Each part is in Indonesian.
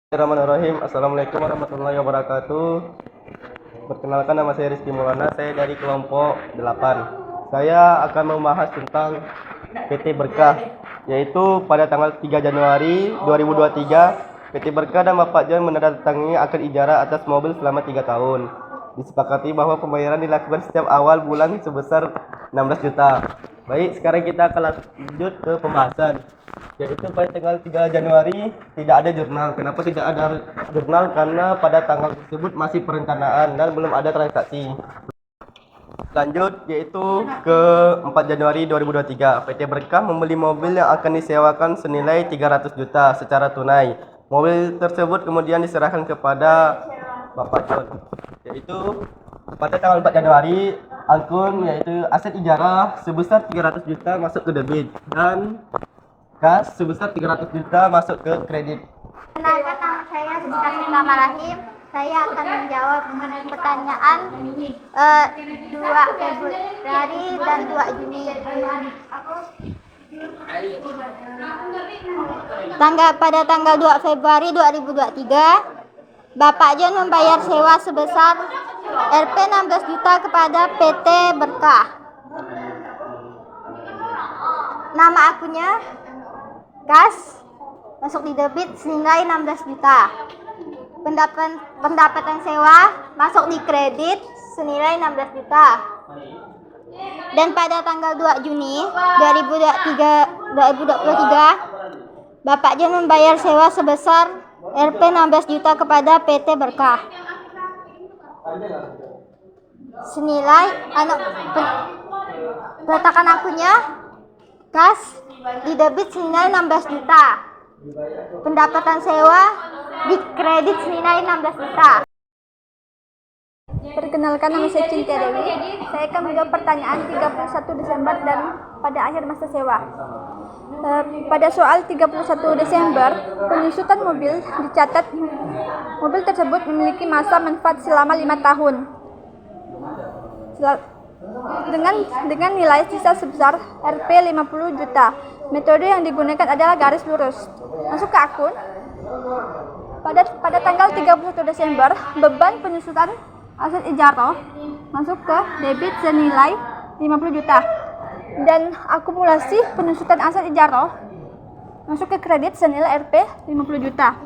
Bismillahirrahmanirrahim. Assalamualaikum warahmatullahi wabarakatuh. Perkenalkan, nama saya Rizky Maulana. Saya dari kelompok 8. Saya akan membahas tentang PT Berkah, yaitu pada tanggal 3 Januari 2023 PT Berkah dan Bapak John menandatangani akad ijarah atas mobil selama 3 tahun. Disepakati bahwa pembayaran dilakukan setiap awal bulan sebesar 16 juta. Baik, sekarang kita akan lanjut ke pembahasan. Yaitu pada tanggal 3 Januari tidak ada jurnal. Kenapa tidak ada jurnal? Karena pada tanggal tersebut masih perencanaan dan belum ada transaksi. Lanjut, yaitu ke 4 Januari 2023 PT Berkah membeli mobil yang akan disewakan senilai 300 juta secara tunai. Mobil tersebut kemudian diserahkan kepada Bapak John. Yaitu pada tanggal 4 Januari akun yaitu aset ijarah sebesar 300 juta masuk ke debit dan kas sebesar 300 juta masuk ke kredit. Kenalkan, nama saya Bismillahirrahmanirrahim. Saya akan menjawab pertanyaan 2 Februari dan 2 Juni. Pada tanggal 2 Februari 2023, Bapak John membayar sewa sebesar Rp 16 juta kepada PT Berkah. Nama akunnya kas, masuk di debit senilai 16 juta. Pendapatan sewa masuk di kredit senilai 16 juta. Dan pada tanggal 2 Juni 2023, Bapak John membayar sewa sebesar Rp 16 juta kepada PT Berkah. Senilai peletakan akunnya kas di debit senilai 16 juta. Pendapatan sewa di kredit senilai 16 juta. Perkenalkan, nama saya Cintia Dewi. Saya akan menjawab pertanyaan 31 Desember dan pada akhir masa sewa. Pada soal 31 Desember, penyusutan mobil dicatat mobil tersebut memiliki masa manfaat selama 5 tahun. Dengan nilai sisa sebesar Rp 50 juta. Metode yang digunakan adalah garis lurus. Masuk ke akun. Pada tanggal 31 Desember, beban penyusutan aset ijarah masuk ke debit senilai 50 juta. Dan akumulasi penyusutan aset ijarah masuk ke kredit senilai Rp 50 juta.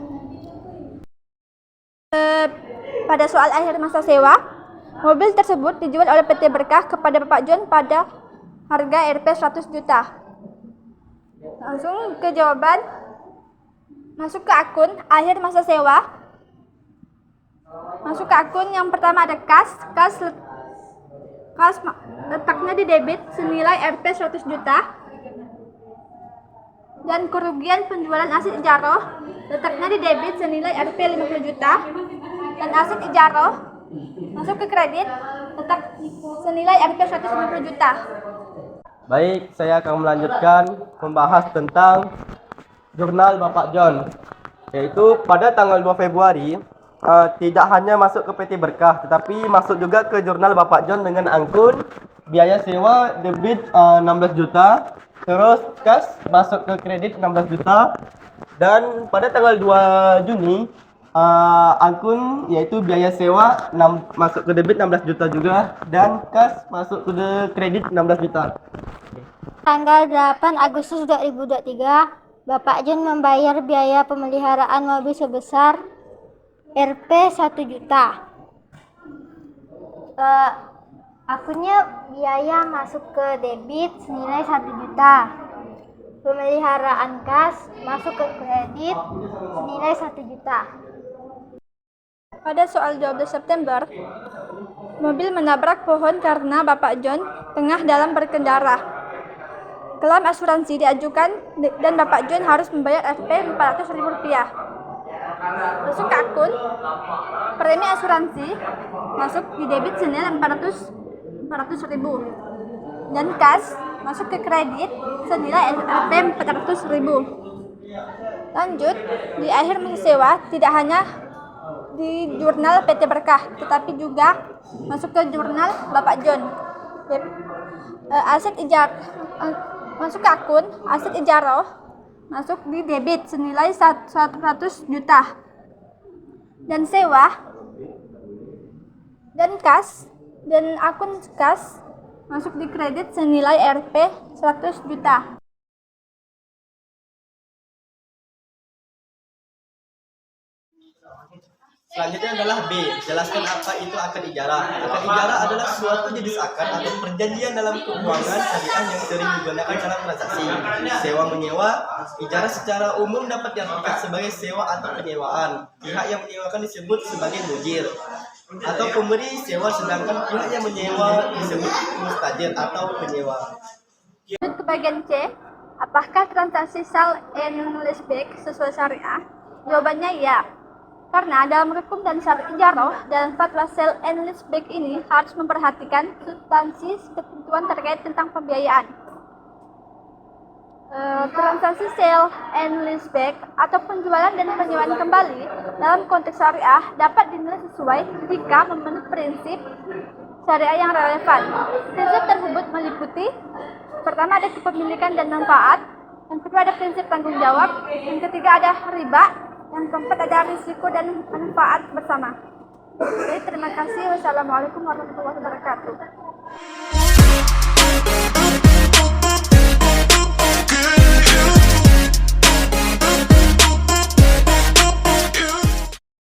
Pada soal akhir masa sewa, mobil tersebut dijual oleh PT Berkah kepada Bapak John pada harga Rp 100 juta. Langsung ke jawaban. Masuk ke akun akhir masa sewa. Masuk ke akun yang pertama ada kas letaknya di debit senilai Rp 100 juta. Dan kerugian penjualan aset ijarah letaknya di debit senilai Rp 50 juta. Dan aset ijarah masuk ke kredit letak senilai Rp 150 juta. Baik, saya akan melanjutkan membahas tentang jurnal Bapak John. Yaitu pada tanggal 2 Februari tidak hanya masuk ke PT Berkah, tetapi masuk juga ke jurnal Bapak John dengan angkun biaya sewa debit 16 juta, terus kas masuk ke kredit 16 juta, dan pada tanggal 2 Juni angkun yaitu biaya sewa masuk ke debit 16 juta juga, dan kas masuk ke kredit 16 juta. Tanggal 8 Agustus 2023, Bapak John membayar biaya pemeliharaan mobil sebesar Rp 1 juta. Akunnya biaya masuk ke debit senilai 1 juta. Pemeliharaan kas masuk ke kredit senilai 1 juta. Pada soal 12 September, mobil menabrak pohon karena Bapak John tengah dalam berkendara. Klaim asuransi diajukan dan Bapak John harus membayar Rp 400.000. Masuk ke akun, premi asuransi masuk di debit senilai 400.000. Dan kas masuk ke kredit senilai Rp 400.000. Lanjut, di akhir masa sewa tidak hanya di jurnal PT Berkah, tetapi juga masuk ke jurnal Bapak John. Masuk ke akun aset ijarah masuk di debit senilai 100 juta. dan sewa dan kas dan akun kas masuk di kredit senilai Rp 100 juta. Selanjutnya adalah B. Jelaskan apa itu akad ijarah. Akad ijarah adalah suatu jenis akad atau perjanjian dalam keuangan syariah yang sering digunakan dalam transaksi sewa menyewa. Ijarah secara umum dapat diartikan sebagai sewa atau penyewaan. Pihak yang menyewakan disebut sebagai mujir atau pemberi sewa, sedangkan pihak yang menyewa disebut mustajir atau penyewa. Lanjut ke bagian C. Apakah transaksi sale and leaseback sesuai syariah? Jawabannya ya. Karena dalam hukum dan syariat ijarah, dalam fatwa sale and leaseback ini harus memperhatikan substansi ketentuan terkait tentang pembiayaan. Transaksi sale and leaseback atau penjualan dan penyewaan kembali dalam konteks syariah dapat dinilai sesuai jika memenuhi prinsip syariah yang relevan. Prinsip tersebut meliputi: pertama, ada kepemilikan dan manfaat; yang kedua, ada prinsip tanggung jawab; yang ketiga, ada riba; yang keempat, ada risiko dan manfaat bersama. Jadi terima kasih. Wassalamualaikum warahmatullahi wabarakatuh.